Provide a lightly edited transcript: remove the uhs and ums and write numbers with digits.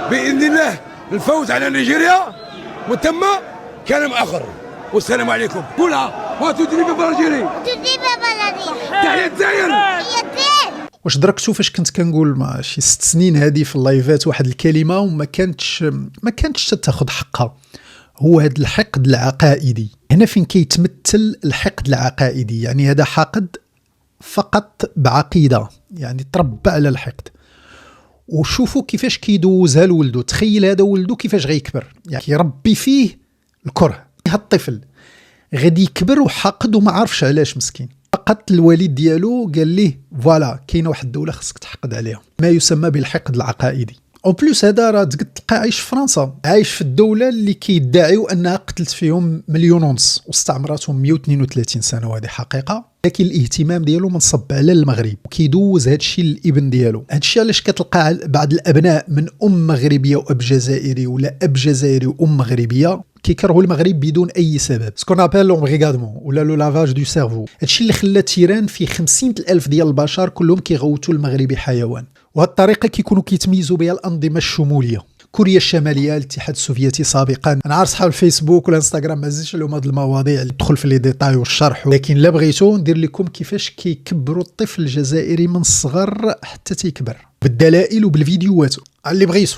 باذن الله الفوز على نيجيريا ومن ثم كلام اخر. والسلام عليكم. قولها وتدريب بلدي تحية الجزائر. واش دركتوا فاش كنت كنقول مع شي 6 سنين هذه في اللايفات واحد الكلمه وما كانتش تاخذ حقها، هو هذا الحقد العقائدي. هنا فين كيتمثل الحقد العقائدي، يعني هذا حاقد فقط بعقيده، يعني تربى على الحقد. وشوفوا كيفاش كيدوزها لولده، تخيل هذا ولده كيفاش غيكبر، يعني يربي فيه الكره. هذا الطفل غادي يكبر وحاقد وما عارفش علاش مسكين، فقط الوالد ديالو قال ليه فوالا كاينه واحد الدوله خصك تحقد عليها، ما يسمى بالحقد العقائدي. او بلوس هذا راه تلقى عايش في فرنسا، عايش في الدوله اللي كيدعيو انها قتلت فيهم 1.5 مليون واستعمرتهم 132 سنه، وهذه حقيقه. لكن الاهتمام ديالو منصب على المغرب وكيدوز هذا الشيء للابن ديالو. هذا الشيء علاش كتلقى بعض الابناء من ام مغربيه واب جزائري ولا اب جزائري وام مغربيه كيكرهوا المغرب بدون اي سبب، سكون ابل لومغيغادمون ولا لو لافاج دو سيرفو. هادشي اللي خلى تيران في 50,000 ديال البشر كلهم كيغوتوا المغربي حيوان. وهاد الطريقه كيكونوا كيتميزوا بها الانظمه الشموليه. كوريا الشماليه، الاتحاد السوفيتي سابقا. انا عارف صحاب الفيسبوك والانستغرام ما زيدش لهم هاد المواضيع اللي تدخل في لي ديتاي والشرح، لكن لا بغيتو ندير لكم كيفاش كيكبروا الطفل الجزائري من الصغر حتى تيكبر بالدلائل وبالفيديوهات اللي بغيتو.